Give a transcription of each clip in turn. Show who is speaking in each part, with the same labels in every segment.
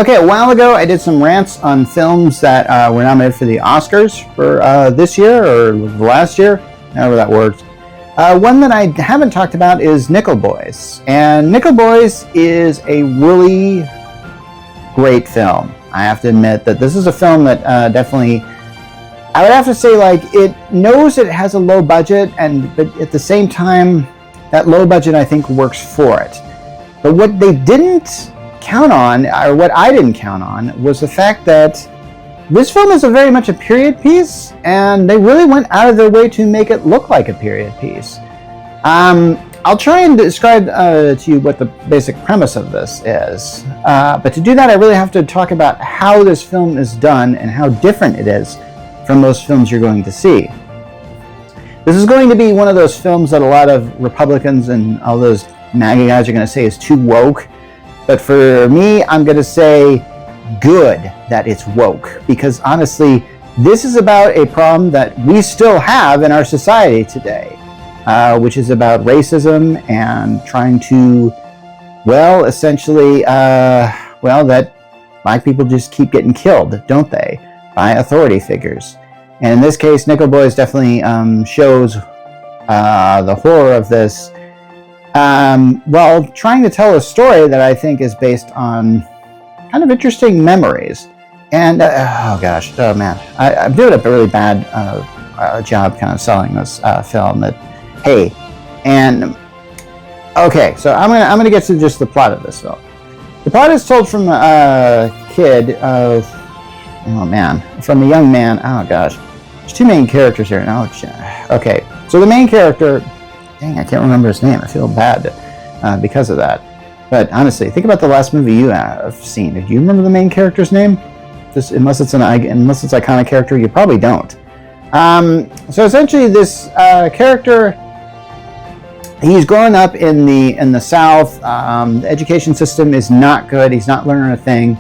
Speaker 1: Okay, a while ago I did some rants on films that were nominated for the Oscars for this year or last year, however that works. One that I haven't talked about is Nickel Boys. And Nickel Boys is a really great film. I have to admit that this is a film that definitely, I would have to say, like, it knows it has a low budget, but at the same time, that low budget I think works for it. But what they didn't count on, or what I didn't count on, was the fact that this film is very much a period piece, and they really went out of their way to make it look like a period piece. I'll try and describe to you what the basic premise of this is, but to do that I really have to talk about how this film is done and how different it is from most films you're going to see. This is going to be one of those films that a lot of Republicans and all those MAGA guys are going to say is too woke. But for me, I'm going to say good that it's woke, because honestly, this is about a problem that we still have in our society today, which is about racism and trying to, well, essentially, that black people just keep getting killed, don't they, by authority figures. And in this case, Nickel Boys definitely shows the horror of this, while trying to tell a story that I think is based on kind of interesting memories. And, oh man, I'm doing a really bad job kind of selling this film. Okay, so I'm gonna get to just the plot of this film. The plot is told from a kid of, from a young man. Oh gosh, there's two main characters here. Okay, so the main character, dang, I can't remember his name. I feel bad because of that. But honestly, think about the last movie you have seen. Do you remember the main character's name? Just unless it's iconic character, you probably don't. So essentially, this character, he's growing up in the South. The education system is not good. He's not learning a thing.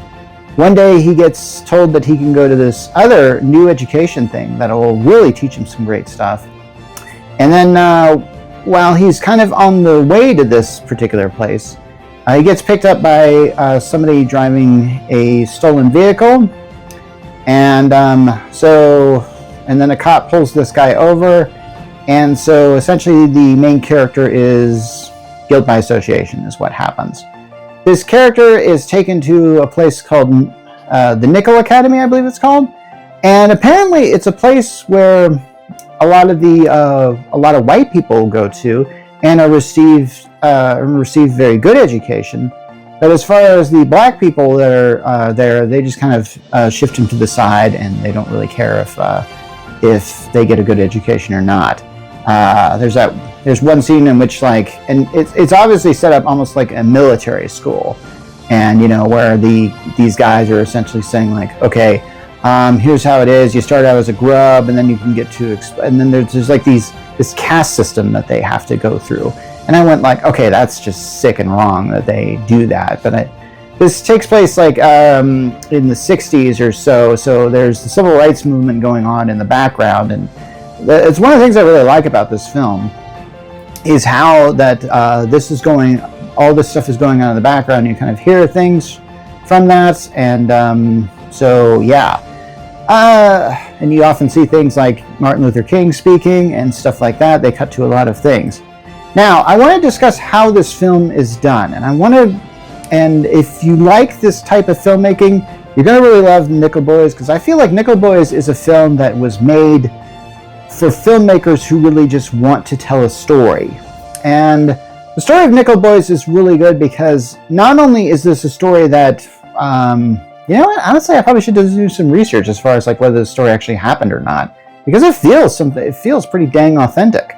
Speaker 1: One day, he gets told that he can go to this other new education thing that will really teach him some great stuff. And then, while he's kind of on the way to this particular place, he gets picked up by somebody driving a stolen vehicle, and then a cop pulls this guy over, and so essentially the main character is guilt by association is what happens. This character is taken to a place called the Nickel Academy, I believe it's called, and apparently it's a place where a lot of white people go to and receive very good education. But as far as the black people that are there, they just kind of shift them to the side, and they don't really care if they get a good education or not. There's one scene in which, and it's obviously set up almost like a military school, and where these guys are essentially saying okay, here's how it is. You start out as a grub, and then you can get to, and then there's like this caste system that they have to go through. And I went okay, that's just sick and wrong that they do that. But this takes place in the 60s or so. So there's the civil rights movement going on in the background, and it's one of the things I really like about this film is how that all this stuff is going on in the background. You kind of hear things from that, and so yeah. And you often see things like Martin Luther King speaking and stuff like that. They cut to a lot of things. Now, I want to discuss how this film is done, and if you like this type of filmmaking, you're going to really love Nickel Boys, because I feel like Nickel Boys is a film that was made for filmmakers who really just want to tell a story. And the story of Nickel Boys is really good because not only is this a story that, honestly, I probably should do some research as far as whether the story actually happened or not, because it feels pretty dang authentic.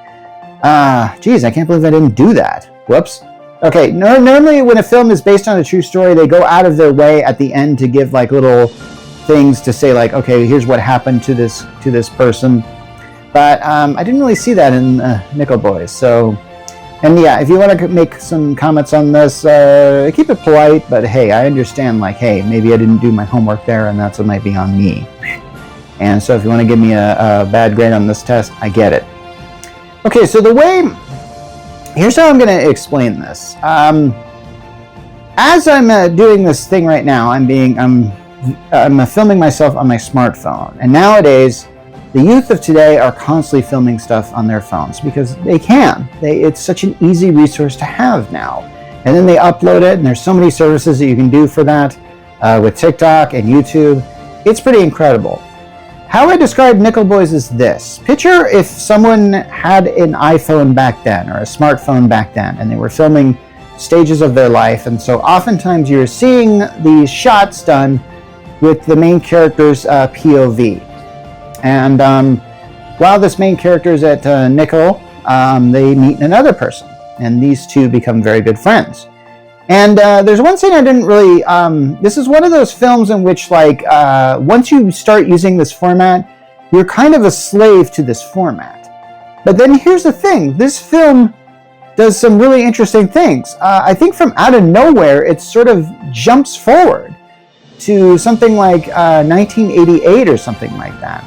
Speaker 1: Geez, I can't believe I didn't do that. Whoops. Okay, normally when a film is based on a true story, they go out of their way at the end to give little things to say okay, here's what happened to this person. But I didn't really see that in Nickel Boys. So, and yeah, if you want to make some comments on this, keep it polite. But hey, I understand. Hey, maybe I didn't do my homework there, and that's what might be on me. And so, if you want to give me a bad grade on this test, I get it. Okay, so here's how I'm going to explain this. as I'm doing this thing right now, I'm filming myself on my smartphone. And nowadays, the youth of today are constantly filming stuff on their phones because they can. It's such an easy resource to have now. And then they upload it, and there's so many services that you can do for that with TikTok and YouTube. It's pretty incredible. How I describe Nickel Boys is this. Picture if someone had an iPhone back then or a smartphone back then, and they were filming stages of their life, and so oftentimes you're seeing these shots done with the main character's POV. And while this main character is at Nickel, they meet another person, and these two become very good friends. And there's one thing I didn't really, this is one of those films in which, like, once you start using this format, you're kind of a slave to this format. But then here's the thing, this film does some really interesting things. I think from out of nowhere, it sort of jumps forward to something like 1988 or something like that.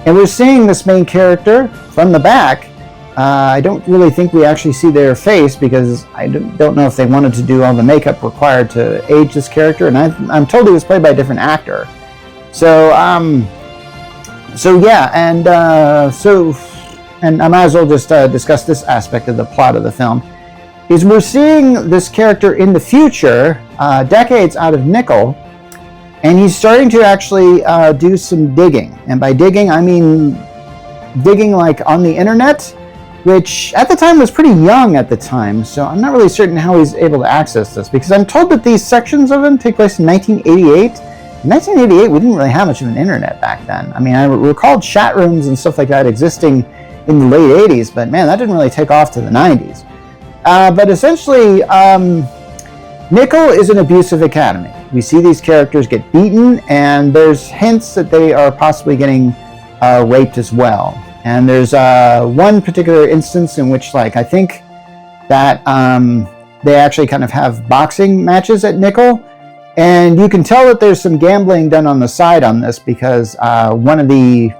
Speaker 1: And we're seeing this main character from the back. I don't really think we actually see their face because I don't know if they wanted to do all the makeup required to age this character, and I'm told he was played by a different actor. So yeah, and I might as well just discuss this aspect of the plot of the film. Is we're seeing this character in the future, decades out of Nickel, and he's starting to actually do some digging. And by digging, I mean digging like on the internet, which at the time was pretty young at the time, so I'm not really certain how he's able to access this, because I'm told that these sections of him take place in 1988. In 1988, we didn't really have much of an internet back then. I mean, I recall chat rooms and stuff like that existing in the late 80s, but man, that didn't really take off to the 90s. But essentially, Nickel is an abusive academy. We see these characters get beaten, and there's hints that they are possibly getting raped as well. And there's one particular instance in which, like, I think that they actually kind of have boxing matches at Nickel, and you can tell that there's some gambling done on the side on this because one of the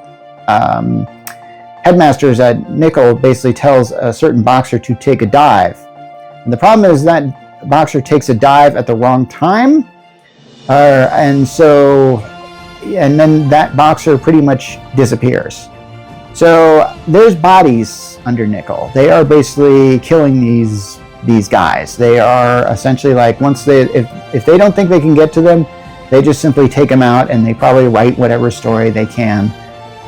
Speaker 1: headmasters at Nickel basically tells a certain boxer to take a dive. And the problem is that boxer takes a dive at the wrong time, and then that boxer pretty much disappears. So there's bodies under Nickel. They are basically killing these guys. They are essentially like, once if they don't think they can get to them, they just simply take them out, and they probably write whatever story they can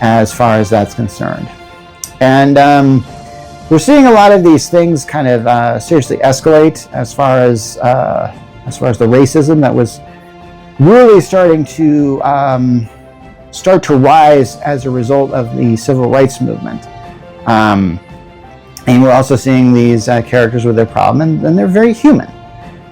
Speaker 1: as far as that's concerned. And we're seeing a lot of these things kind of seriously escalate as far as the racism that was really starting to start to rise as a result of the civil rights movement. And we're also seeing these characters with their problem, and they're very human.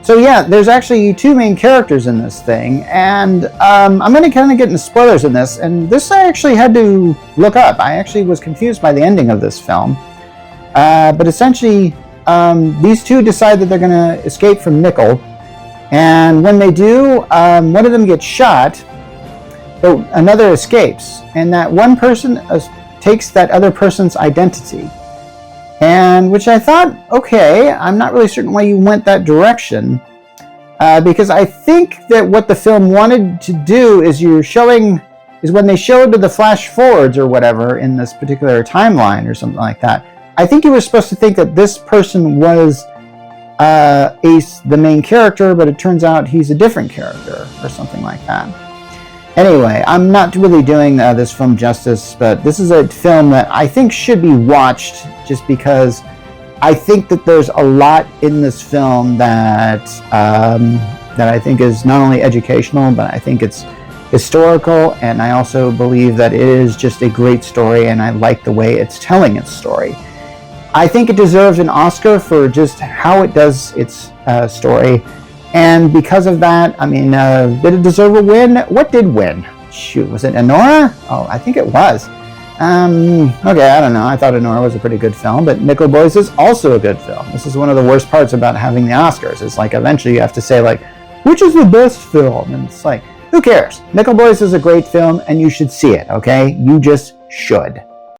Speaker 1: So yeah, there's actually two main characters in this thing, and I'm going to kind of get into spoilers in this, and this I actually had to look up. I actually was confused by the ending of this film. But essentially, these two decide that they're going to escape from Nickel, and when they do, one of them gets shot, but another escapes, and that one person takes that other person's identity. And which I thought, okay, I'm not really certain why you went that direction, because I think that what the film wanted to do is when they showed the flash forwards or whatever in this particular timeline or something like that, I think you were supposed to think that this person was Ace, the main character, but it turns out he's a different character or something like that. Anyway, I'm not really doing this film justice, but this is a film that I think should be watched just because I think that there's a lot in this film that I think is not only educational, but I think it's historical, and I also believe that it is just a great story, and I like the way it's telling its story. I think it deserves an Oscar for just how it does its story. And because of that, I mean, did it deserve a win? What did win? Shoot, was it Anora? Oh, I think it was. Okay, I don't know. I thought Anora was a pretty good film, but Nickel Boys is also a good film. This is one of the worst parts about having the Oscars. It's like eventually you have to say, like, which is the best film? And it's like, who cares? Nickel Boys is a great film, and you should see it, okay? You just should.